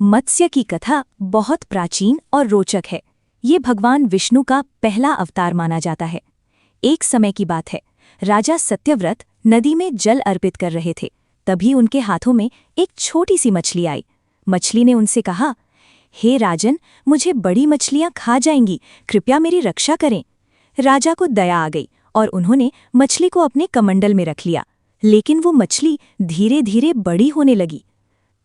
मत्स्य की कथा बहुत प्राचीन और रोचक है। ये भगवान विष्णु का पहला अवतार माना जाता है। एक समय की बात है, राजा सत्यव्रत नदी में जल अर्पित कर रहे थे। तभी उनके हाथों में एक छोटी सी मछली आई। मछली ने उनसे कहा, हे राजन, मुझे बड़ी मछलियां खा जाएंगी, कृपया मेरी रक्षा करें। राजा को दया आ गई और उन्होंने मछली को अपने कमंडल में रख लिया। लेकिन वो मछली धीरे धीरे बड़ी होने लगी।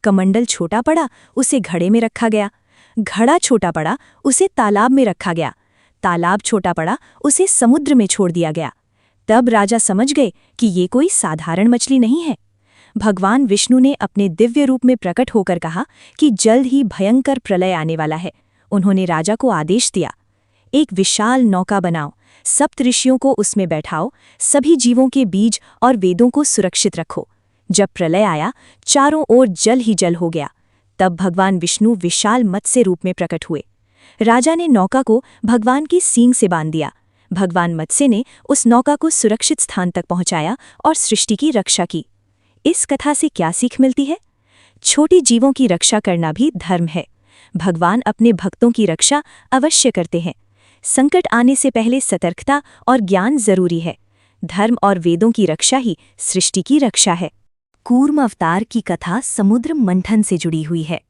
कमंडल छोटा पड़ा, उसे घड़े में रखा गया। घड़ा छोटा पड़ा, उसे तालाब में रखा गया। तालाब छोटा पड़ा, उसे समुद्र में छोड़ दिया गया। तब राजा समझ गए कि ये कोई साधारण मछली नहीं है। भगवान विष्णु ने अपने दिव्य रूप में प्रकट होकर कहा कि जल्द ही भयंकर प्रलय आने वाला है। उन्होंने राजा को आदेश दिया, एक विशाल नौका बनाओ, सप्तऋषियों को उसमें बैठाओ, सभी जीवों के बीज और वेदों को सुरक्षित रखो। जब प्रलय आया, चारों ओर जल ही जल हो गया। तब भगवान विष्णु विशाल मत्स्य रूप में प्रकट हुए। राजा ने नौका को भगवान की सींग से बांध दिया। भगवान मत्स्य ने उस नौका को सुरक्षित स्थान तक पहुंचाया और सृष्टि की रक्षा की। इस कथा से क्या सीख मिलती है? छोटी जीवों की रक्षा करना भी धर्म है। भगवान अपने भक्तों की रक्षा अवश्य करते हैं। संकट आने से पहले सतर्कता और ज्ञान जरूरी है। धर्म और वेदों की रक्षा ही सृष्टि की रक्षा है। कूर्म अवतार की कथा समुद्र मंथन से जुड़ी हुई है।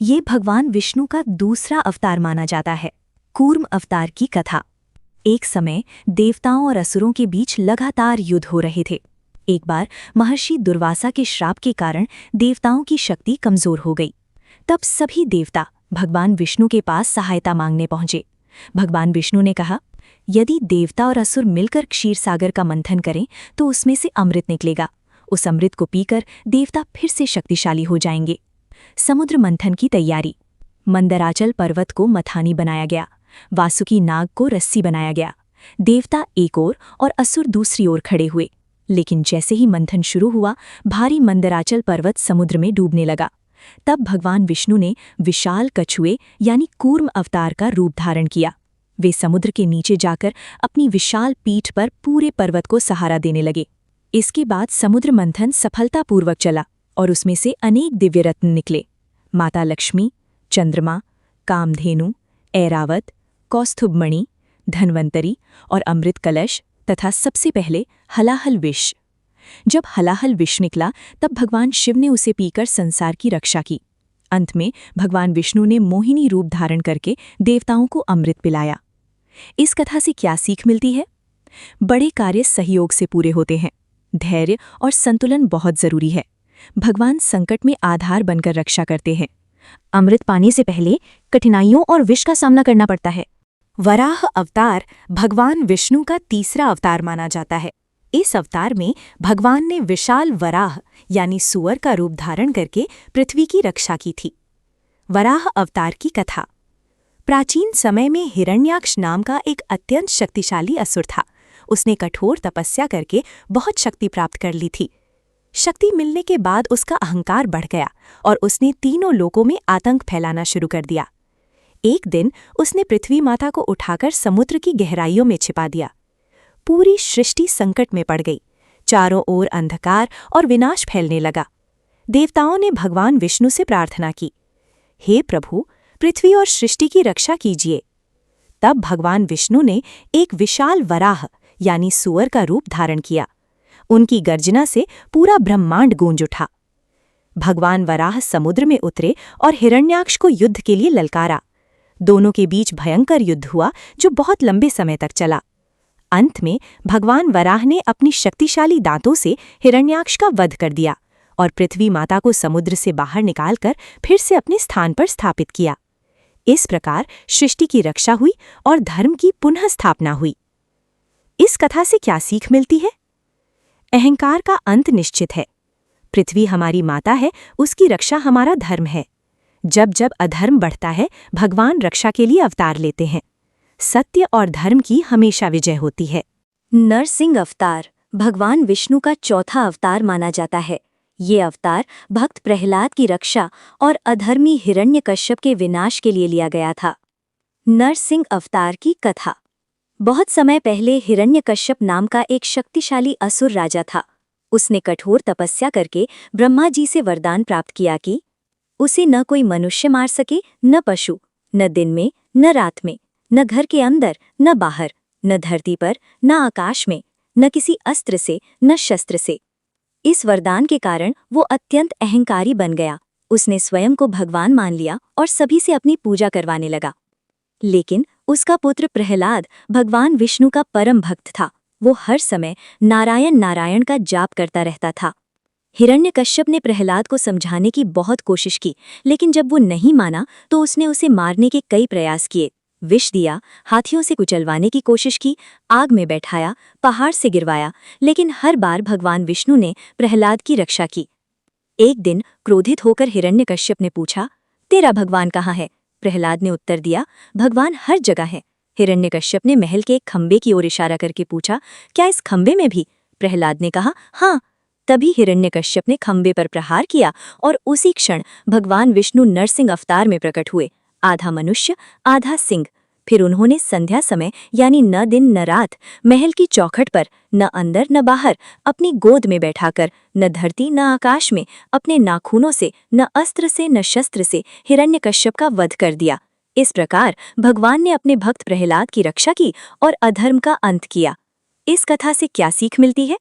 ये भगवान विष्णु का दूसरा अवतार माना जाता है। कूर्म अवतार की कथा। एक समय देवताओं और असुरों के बीच लगातार युद्ध हो रहे थे। एक बार महर्षि दुर्वासा के श्राप के कारण देवताओं की शक्ति कमजोर हो गई। तब सभी देवता भगवान विष्णु के पास सहायता मांगने पहुंचे। भगवान विष्णु ने कहा, यदि देवता और असुर मिलकर क्षीर सागर का मंथन करें तो उसमें से अमृत निकलेगा। उस अमृत को पीकर देवता फिर से शक्तिशाली हो जाएंगे। समुद्र मंथन की तैयारी। मंदराचल पर्वत को मथानी बनाया गया। वासुकी नाग को रस्सी बनाया गया। देवता एक ओर और असुर दूसरी ओर खड़े हुए। लेकिन जैसे ही मंथन शुरू हुआ, भारी मंदराचल पर्वत समुद्र में डूबने लगा। तब भगवान विष्णु ने विशाल कछुए यानी कूर्म अवतार का रूप धारण किया। वे समुद्र के नीचे जाकर अपनी विशाल पीठ पर पूरे पर्वत को सहारा देने लगे। इसके बाद समुद्र मंथन सफलतापूर्वक चला और उसमें से अनेक दिव्य रत्न निकले। माता लक्ष्मी, चंद्रमा, कामधेनु, ऐरावत, कौस्तुभमणि, धन्वंतरी और अमृत कलश तथा सबसे पहले हलाहल विष। जब हलाहल विष निकला तब भगवान शिव ने उसे पीकर संसार की रक्षा की। अंत में भगवान विष्णु ने मोहिनी रूप धारण करके देवताओं को अमृत पिलाया। इस कथा से क्या सीख मिलती है? बड़े कार्य सहयोग से पूरे होते हैं। धैर्य और संतुलन बहुत जरूरी है। भगवान संकट में आधार बनकर रक्षा करते हैं। अमृत पाने से पहले कठिनाइयों और विष का सामना करना पड़ता है। वराह अवतार भगवान विष्णु का तीसरा अवतार माना जाता है। इस अवतार में भगवान ने विशाल वराह यानी सुअर का रूप धारण करके पृथ्वी की रक्षा की थी। वराह अवतार की कथा। प्राचीन समय में हिरण्याक्ष नाम का एक अत्यंत शक्तिशाली असुर था। उसने कठोर तपस्या करके बहुत शक्ति प्राप्त कर ली थी। शक्ति मिलने के बाद उसका अहंकार बढ़ गया और उसने तीनों लोकों में आतंक फैलाना शुरू कर दिया। एक दिन उसने पृथ्वी माता को उठाकर समुद्र की गहराइयों में छिपा दिया। पूरी सृष्टि संकट में पड़ गई। चारों ओर अंधकार और विनाश फैलने लगा। देवताओं ने भगवान विष्णु से प्रार्थना की, हे प्रभु, पृथ्वी और सृष्टि की रक्षा कीजिए। तब भगवान विष्णु ने एक विशाल वराह यानी सुअर का रूप धारण किया। उनकी गर्जना से पूरा ब्रह्मांड गूंज उठा। भगवान वराह समुद्र में उतरे और हिरण्याक्ष को युद्ध के लिए ललकारा। दोनों के बीच भयंकर युद्ध हुआ जो बहुत लंबे समय तक चला। अंत में भगवान वराह ने अपनी शक्तिशाली दांतों से हिरण्याक्ष का वध कर दिया और पृथ्वी माता को समुद्र से बाहर निकालकर फिर से अपने स्थान पर स्थापित किया। इस प्रकार सृष्टि की रक्षा हुई और धर्म की पुनः स्थापना हुई। इस कथा से क्या सीख मिलती है? अहंकार का अंत निश्चित है। पृथ्वी हमारी माता है, उसकी रक्षा हमारा धर्म है। जब जब अधर्म बढ़ता है, भगवान रक्षा के लिए अवतार लेते हैं। सत्य और धर्म की हमेशा विजय होती है। नरसिंह अवतार भगवान विष्णु का चौथा अवतार माना जाता है। ये अवतार भक्त प्रहलाद की रक्षा और अधर्मी हिरण्यकश्यप के विनाश के लिए लिया गया था। नरसिंह अवतार की कथा। बहुत समय पहले हिरण्यकश्यप नाम का एक शक्तिशाली असुर राजा था। उसने कठोर तपस्या करके ब्रह्मा जी से वरदान प्राप्त किया कि उसे न कोई मनुष्य मार सके, न पशु, न दिन में न रात में, न घर के अंदर न बाहर, न धरती पर न आकाश में, न किसी अस्त्र से न शस्त्र से। इस वरदान के कारण वो अत्यंत अहंकारी बन गया। उसने स्वयं को भगवान मान लिया और सभी से अपनी पूजा करवाने लगा। लेकिन उसका पुत्र प्रहलाद भगवान विष्णु का परम भक्त था। वो हर समय नारायण नारायण का जाप करता रहता था। हिरण्यकश्यप ने प्रहलाद को समझाने की बहुत कोशिश की, लेकिन जब वो नहीं माना तो उसने उसे मारने के कई प्रयास किए। विष दिया, हाथियों से कुचलवाने की कोशिश की, आग में बैठाया, पहाड़ से गिरवाया, लेकिन हर बार भगवान विष्णु ने प्रहलाद की रक्षा की। एक दिन क्रोधित होकर हिरण्यकश्यप ने पूछा, तेरा भगवान कहाँ है? प्रहलाद ने उत्तर दिया, भगवान हर जगह है। हिरण्यकश्यप ने महल के एक खंबे की ओर इशारा करके पूछा, क्या इस खंबे में भी? प्रहलाद ने कहा, हाँ। तभी हिरण्यकश्यप ने खंबे पर प्रहार किया और उसी क्षण भगवान विष्णु नरसिंह अवतार में प्रकट हुए, आधा मनुष्य आधा सिंह। फिर उन्होंने संध्या समय यानी न दिन न रात महल की चौखट पर, न अंदर न बाहर, अपनी गोद में बैठाकर, न धरती न आकाश में, अपने नाखूनों से, न अस्त्र से न शस्त्र से हिरण्यकश्यप का वध कर दिया। इस प्रकार भगवान ने अपने भक्त प्रहलाद की रक्षा की और अधर्म का अंत किया। इस कथा से क्या सीख मिलती है?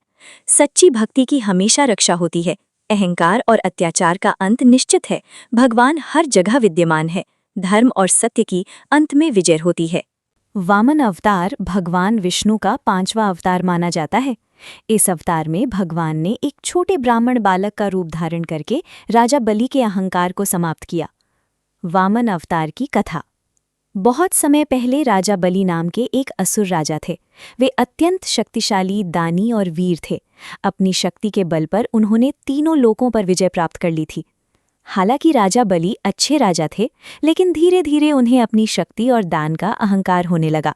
सच्ची भक्ति की हमेशा रक्षा होती है। अहंकार और अत्याचार का अंत निश्चित है। भगवान हर जगह विद्यमान है। धर्म और सत्य की अंत में विजय होती है। वामन अवतार भगवान विष्णु का 5वां अवतार माना जाता है। इस अवतार में भगवान ने एक छोटे ब्राह्मण बालक का रूप धारण करके राजा बलि के अहंकार को समाप्त किया। वामन अवतार की कथा। बहुत समय पहले राजा बलि नाम के एक असुर राजा थे। वे अत्यंत शक्तिशाली, दानी और वीर थे। अपनी शक्ति के बल पर उन्होंने तीनों लोकों पर विजय प्राप्त कर ली थी। हालांकि राजा बलि अच्छे राजा थे, लेकिन धीरे धीरे उन्हें अपनी शक्ति और दान का अहंकार होने लगा।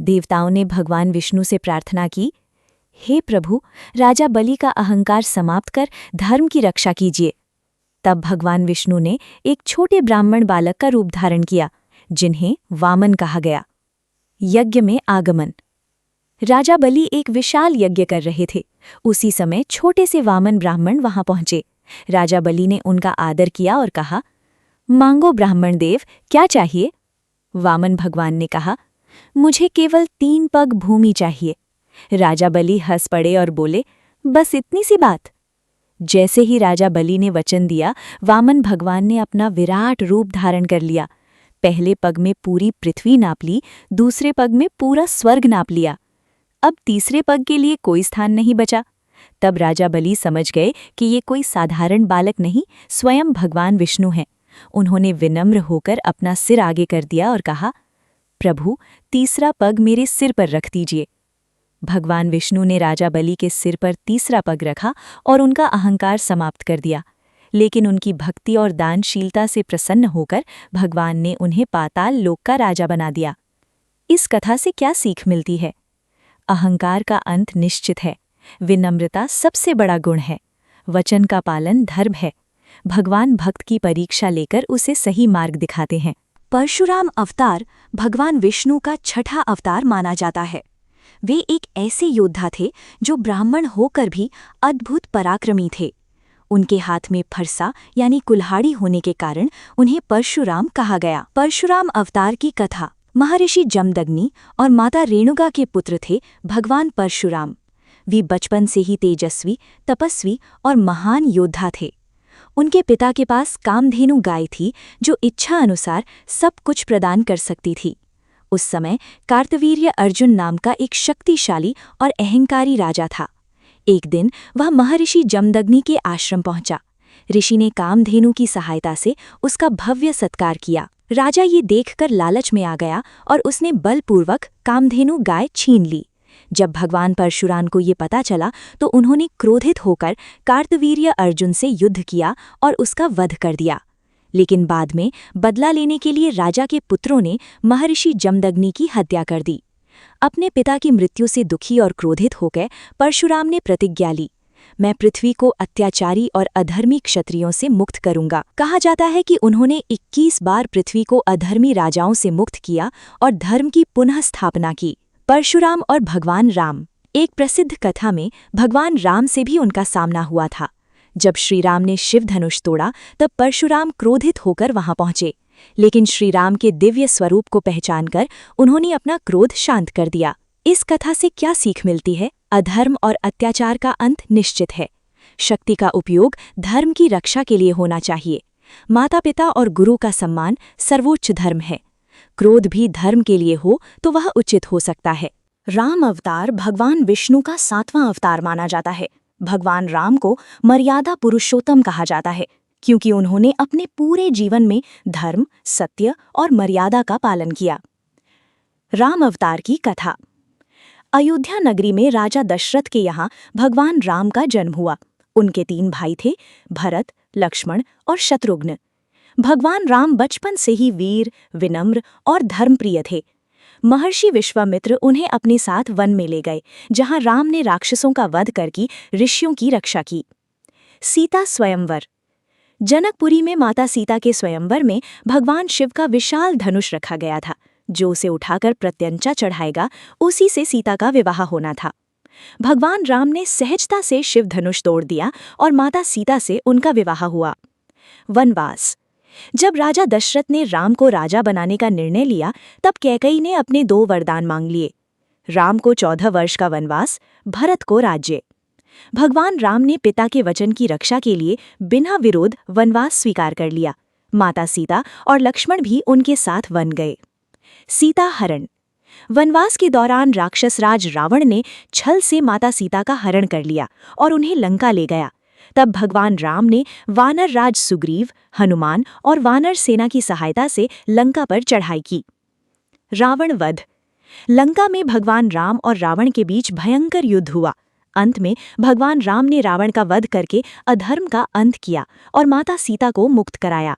देवताओं ने भगवान विष्णु से प्रार्थना की, हे प्रभु, राजा बलि का अहंकार समाप्त कर धर्म की रक्षा कीजिए। तब भगवान विष्णु ने एक छोटे ब्राह्मण बालक का रूप धारण किया, जिन्हें वामन कहा गया। यज्ञ में आगमन। राजा बलि एक विशाल यज्ञ कर रहे थे। उसी समय छोटे से वामन ब्राह्मण वहां पहुंचे। राजा बलि ने उनका आदर किया और कहा, मांगो ब्राह्मण देव, क्या चाहिए? वामन भगवान ने कहा, मुझे केवल 3 पग भूमि चाहिए। राजा बलि हंस पड़े और बोले, बस इतनी सी बात? जैसे ही राजा बलि ने वचन दिया, वामन भगवान ने अपना विराट रूप धारण कर लिया। पहले पग में पूरी पृथ्वी नाप ली, दूसरे पग में पूरा स्वर्ग नाप लिया। अब तीसरे पग के लिए कोई स्थान नहीं बचा। तब राजा बलि समझ गए कि ये कोई साधारण बालक नहीं, स्वयं भगवान विष्णु हैं। उन्होंने विनम्र होकर अपना सिर आगे कर दिया और कहा, प्रभु, तीसरा पग मेरे सिर पर रख दीजिए। भगवान विष्णु ने राजा बलि के सिर पर तीसरा पग रखा और उनका अहंकार समाप्त कर दिया। लेकिन उनकी भक्ति और दानशीलता से प्रसन्न होकर भगवान ने उन्हें पाताल लोक का राजा बना दिया। इस कथा से क्या सीख मिलती है? अहंकार का अंत निश्चित है। विनम्रता सबसे बड़ा गुण है। वचन का पालन धर्म है। भगवान भक्त की परीक्षा लेकर उसे सही मार्ग दिखाते हैं। परशुराम अवतार भगवान विष्णु का 6ठा अवतार माना जाता है। वे एक ऐसे योद्धा थे जो ब्राह्मण होकर भी अद्भुत पराक्रमी थे। उनके हाथ में फरसा यानी कुल्हाड़ी होने के कारण उन्हें परशुराम कहा गया। परशुराम अवतार की कथा। महर्षि जमदग्नि और माता रेणुका के पुत्र थे भगवान परशुराम। वे बचपन से ही तेजस्वी, तपस्वी और महान योद्धा थे। उनके पिता के पास कामधेनु गाय थी जो इच्छा अनुसार सब कुछ प्रदान कर सकती थी। उस समय कार्तवीर्य अर्जुन नाम का एक शक्तिशाली और अहंकारी राजा था। एक दिन वह महर्षि जमदग्नि के आश्रम पहुंचा। ऋषि ने कामधेनु की सहायता से उसका भव्य सत्कार किया। राजा ये देखकर लालच में आ गया और उसने बलपूर्वक कामधेनु गाय छीन ली। जब भगवान परशुराम को ये पता चला तो उन्होंने क्रोधित होकर कार्तवीर्य अर्जुन से युद्ध किया और उसका वध कर दिया। लेकिन बाद में बदला लेने के लिए राजा के पुत्रों ने महर्षि जमदग्नि की हत्या कर दी। अपने पिता की मृत्यु से दुखी और क्रोधित होकर परशुराम ने प्रतिज्ञा ली, मैं पृथ्वी को अत्याचारी और अधर्मी क्षत्रियों से मुक्त करूंगा। कहा जाता है कि उन्होंने 21 बार पृथ्वी को अधर्मी राजाओं से मुक्त किया और धर्म की पुनः स्थापना की। परशुराम और भगवान राम। एक प्रसिद्ध कथा में भगवान राम से भी उनका सामना हुआ था। जब श्रीराम ने शिव धनुष तोड़ा तब परशुराम क्रोधित होकर वहां पहुंचे, लेकिन श्रीराम के दिव्य स्वरूप को पहचानकर उन्होंने अपना क्रोध शांत कर दिया। इस कथा से क्या सीख मिलती है? अधर्म और अत्याचार का अंत निश्चित है। शक्ति का उपयोग धर्म की रक्षा के लिए होना चाहिए। माता पिता और गुरु का सम्मान सर्वोच्च धर्म है। क्रोध भी धर्म के लिए हो तो वह उचित हो सकता है। राम अवतार भगवान विष्णु का 7वां अवतार माना जाता है। भगवान राम को मर्यादा पुरुषोत्तम कहा जाता है, क्योंकि उन्होंने अपने पूरे जीवन में धर्म, सत्य और मर्यादा का पालन किया। राम अवतार की कथा। अयोध्या नगरी में राजा दशरथ के यहाँ भगवान राम का जन्म हुआ। उनके 3 भाई थे, भरत, लक्ष्मण और शत्रुघ्न। भगवान राम बचपन से ही वीर, विनम्र और धर्मप्रिय थे। महर्षि विश्वामित्र उन्हें अपने साथ वन में ले गए, जहां राम ने राक्षसों का वध करके ऋषियों की रक्षा की। सीता स्वयंवर। जनकपुरी में माता सीता के स्वयंवर में भगवान शिव का विशाल धनुष रखा गया था। जो उसे उठाकर प्रत्यंचा चढ़ाएगा, उसी से सीता का विवाह होना था। भगवान राम ने सहजता से शिव धनुष तोड़ दिया और माता सीता से उनका विवाह हुआ। वनवास। जब राजा दशरथ ने राम को राजा बनाने का निर्णय लिया, तब कैकेयी ने अपने 2 वरदान मांग लिए। राम को 14 वर्ष का वनवास, भरत को राज्य। भगवान राम ने पिता के वचन की रक्षा के लिए बिना विरोध वनवास स्वीकार कर लिया। माता सीता और लक्ष्मण भी उनके साथ वन गए। सीता हरण। वनवास के दौरान राक्षसराज रावण ने छल से माता सीता का हरण कर लिया और उन्हें लंका ले गया। तब भगवान राम ने वानर राज सुग्रीव, हनुमान और वानर सेना की सहायता से लंका पर चढ़ाई की। रावण वध। लंका में भगवान राम और रावण के बीच भयंकर युद्ध हुआ। अंत में भगवान राम ने रावण का वध करके अधर्म का अंत किया और माता सीता को मुक्त कराया।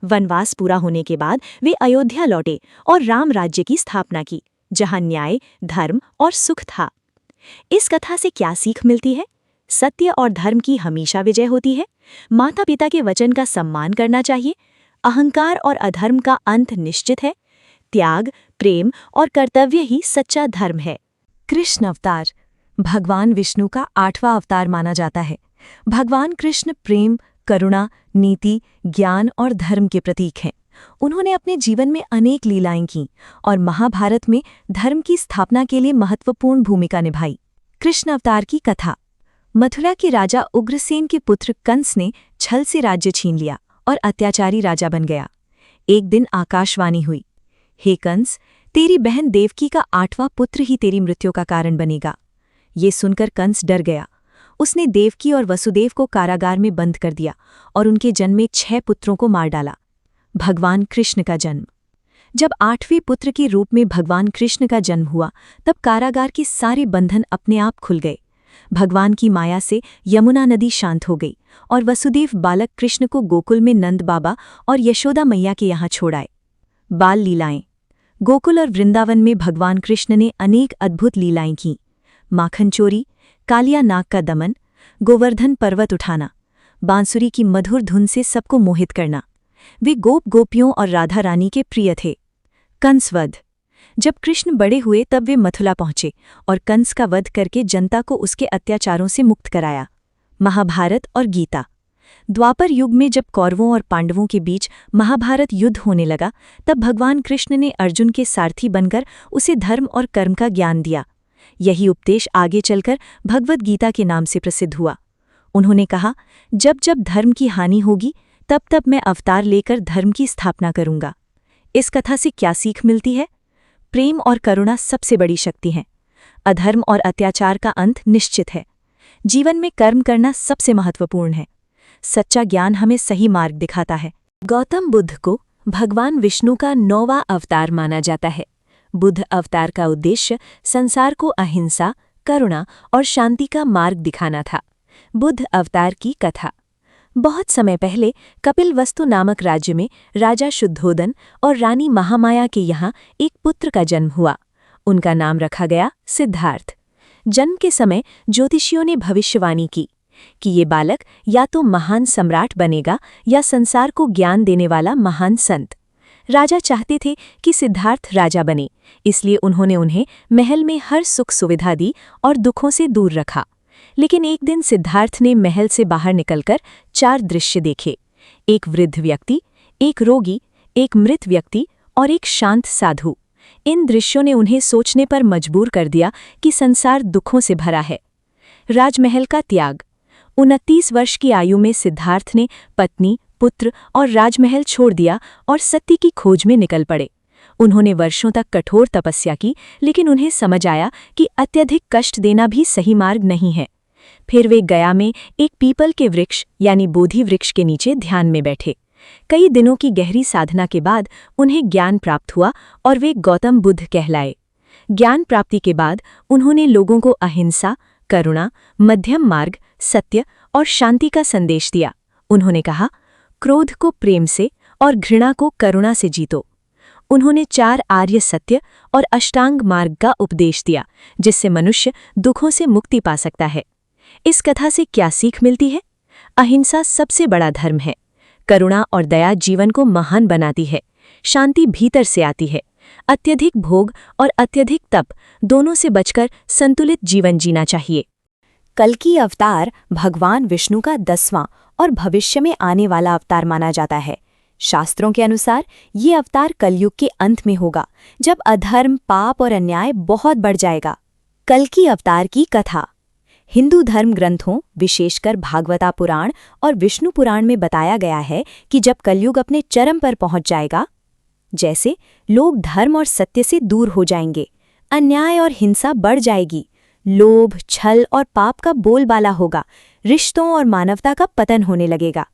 वनवास पूरा होने के बाद वे अयोध्या लौटे और राम राज्य की स्थापना की, जहां न्याय, धर्म और सुख था। इस कथा से क्या सीख मिलती है? सत्य और धर्म की हमेशा विजय होती है। माता पिता के वचन का सम्मान करना चाहिए। अहंकार और अधर्म का अंत निश्चित है। त्याग, प्रेम और कर्तव्य ही सच्चा धर्म है। कृष्ण अवतार भगवान विष्णु का 8वां अवतार माना जाता है। भगवान कृष्ण प्रेम, करुणा, नीति, ज्ञान और धर्म के प्रतीक हैं। उन्होंने अपने जीवन में अनेक लीलाएं की और महाभारत में धर्म की स्थापना के लिए महत्वपूर्ण भूमिका निभाई। कृष्ण अवतार की कथा। मथुरा के राजा उग्रसेन के पुत्र कंस ने छल से राज्य छीन लिया और अत्याचारी राजा बन गया। एक दिन आकाशवाणी हुई, हे कंस, तेरी बहन देवकी का 8वां पुत्र ही तेरी मृत्यु का कारण बनेगा। ये सुनकर कंस डर गया। उसने देवकी और वसुदेव को कारागार में बंद कर दिया और उनके जन्मे 6 पुत्रों को मार डाला। भगवान कृष्ण का जन्म। जब 8वें पुत्र के रूप में भगवान कृष्ण का जन्म हुआ, तब कारागार के सारे बंधन अपने आप खुल गए। भगवान की माया से यमुना नदी शांत हो गई और वसुदेव बालक कृष्ण को गोकुल में नंद बाबा और यशोदा मैया के यहाँ छोड़ाए। बाल लीलाएं। गोकुल और वृंदावन में भगवान कृष्ण ने अनेक अद्भुत लीलाएं की। माखन चोरी, कालिया नाग का दमन, गोवर्धन पर्वत उठाना, बांसुरी की मधुर धुन से सबको मोहित करना। वे गोप गोपियों और राधा रानी के प्रिय थे। कंसवध। जब कृष्ण बड़े हुए तब वे मथुरा पहुंचे और कंस का वध करके जनता को उसके अत्याचारों से मुक्त कराया। महाभारत और गीता। द्वापर युग में जब कौरवों और पांडवों के बीच महाभारत युद्ध होने लगा, तब भगवान कृष्ण ने अर्जुन के सारथी बनकर उसे धर्म और कर्म का ज्ञान दिया। यही उपदेश आगे चलकर भगवद गीता के नाम से प्रसिद्ध हुआ। उन्होंने कहा, जब जब धर्म की हानि होगी, तब तब मैं अवतार लेकर धर्म की स्थापना करूंगा। इस कथा से क्या सीख मिलती है? प्रेम और करुणा सबसे बड़ी शक्ति है। अधर्म और अत्याचार का अंत निश्चित है। जीवन में कर्म करना सबसे महत्वपूर्ण है। सच्चा ज्ञान हमें सही मार्ग दिखाता है। गौतम बुद्ध को भगवान विष्णु का 9वां अवतार माना जाता है। बुद्ध अवतार का उद्देश्य संसार को अहिंसा, करुणा और शांति का मार्ग दिखाना था। बुद्ध अवतार की कथा। बहुत समय पहले कपिलवस्तु नामक राज्य में राजा शुद्धोदन और रानी महामाया के यहाँ एक पुत्र का जन्म हुआ। उनका नाम रखा गया सिद्धार्थ। जन्म के समय ज्योतिषियों ने भविष्यवाणी की कि ये बालक या तो महान सम्राट बनेगा या संसार को ज्ञान देने वाला महान संत। राजा चाहते थे कि सिद्धार्थ राजा बने, इसलिए उन्होंने उन्हें महल में हर सुख सुविधा दी और दुखों से दूर रखा। लेकिन एक दिन सिद्धार्थ ने महल से बाहर निकलकर 4 दृश्य देखे। एक वृद्ध व्यक्ति, एक रोगी, एक मृत व्यक्ति और एक शांत साधु। इन दृश्यों ने उन्हें सोचने पर मजबूर कर दिया कि संसार दुखों से भरा है। राजमहल का त्याग। 29 वर्ष की आयु में सिद्धार्थ ने पत्नी, पुत्र और राजमहल छोड़ दिया और सत्य की खोज में निकल पड़े। उन्होंने वर्षों तक कठोर तपस्या की, लेकिन उन्हें समझ आया कि अत्यधिक कष्ट देना भी सही मार्ग नहीं है। फिर वे गया में एक पीपल के वृक्ष यानी बोधि वृक्ष के नीचे ध्यान में बैठे। कई दिनों की गहरी साधना के बाद उन्हें ज्ञान प्राप्त हुआ और वे गौतम बुद्ध कहलाए। ज्ञान प्राप्ति के बाद उन्होंने लोगों को अहिंसा, करुणा, मध्यम मार्ग, सत्य और शांति का संदेश दिया। उन्होंने कहा, क्रोध को प्रेम से और घृणा को करुणा से जीतो। उन्होंने 4 आर्य सत्य और अष्टांग मार्ग का उपदेश दिया, जिससे मनुष्य दुखों से मुक्ति पा सकता है। इस कथा से क्या सीख मिलती है? अहिंसा सबसे बड़ा धर्म है। करुणा और दया जीवन को महान बनाती है। शांति भीतर से आती है। अत्यधिक भोग और अत्यधिक तप दोनों से बचकर संतुलित जीवन जीना चाहिए। कल्कि अवतार भगवान विष्णु का 10वां और भविष्य में आने वाला अवतार माना जाता है। शास्त्रों के अनुसार ये अवतार कलयुग के अंत में होगा, जब अधर्म, पाप और अन्याय बहुत बढ़ जाएगा। कल्कि अवतार की कथा। हिंदू धर्म ग्रंथों, विशेषकर भागवता पुराण और विष्णु पुराण में बताया गया है कि जब कलयुग अपने चरम पर पहुंच जाएगा, जैसे लोग धर्म और सत्य से दूर हो जाएंगे, अन्याय और हिंसा बढ़ जाएगी, लोभ, छल और पाप का बोलबाला होगा, रिश्तों और मानवता का पतन होने लगेगा,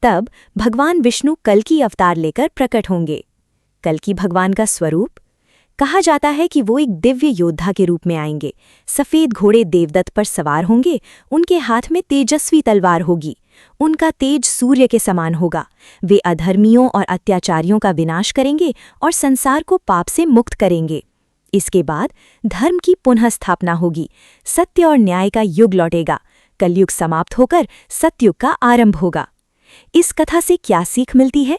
तब भगवान विष्णु कल्कि अवतार लेकर प्रकट होंगे। कल्कि भगवान का स्वरूप। कहा जाता है कि वो एक दिव्य योद्धा के रूप में आएंगे। सफेद घोड़े देवदत्त पर सवार होंगे, उनके हाथ में तेजस्वी तलवार होगी, उनका तेज सूर्य के समान होगा। वे अधर्मियों और अत्याचारियों का विनाश करेंगे और संसार को पाप से मुक्त करेंगे। इसके बाद धर्म की पुनः स्थापना होगी, सत्य और न्याय का युग लौटेगा, कलयुग समाप्त होकर सतयुग का आरंभ होगा। इस कथा से क्या सीख मिलती है?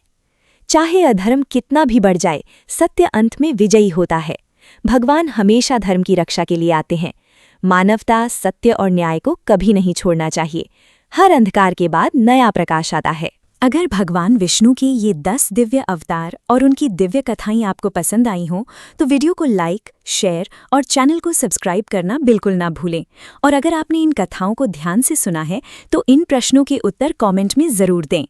चाहे अधर्म कितना भी बढ़ जाए, सत्य अंत में विजयी होता है। भगवान हमेशा धर्म की रक्षा के लिए आते हैं। मानवता, सत्य और न्याय को कभी नहीं छोड़ना चाहिए। हर अंधकार के बाद नया प्रकाश आता है। अगर भगवान विष्णु की ये 10 दिव्य अवतार और उनकी दिव्य कथाएं आपको पसंद आई हों, तो वीडियो को लाइक, शेयर और चैनल को सब्सक्राइब करना बिल्कुल ना भूलें। और अगर आपने इन कथाओं को ध्यान से सुना है, तो इन प्रश्नों के उत्तर कमेंट में जरूर दें।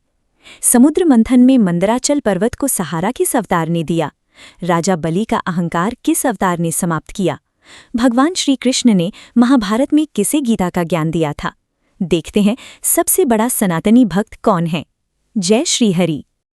समुद्र मंथन में मंदराचल पर्वत को सहारा किस अवतार ने दिया? राजा बलि का अहंकार किस अवतार ने समाप्त किया? भगवान श्री कृष्ण ने महाभारत में किसे गीता का ज्ञान दिया था? देखते हैं सबसे बड़ा सनातनी भक्त कौन है। जय श्री हरि।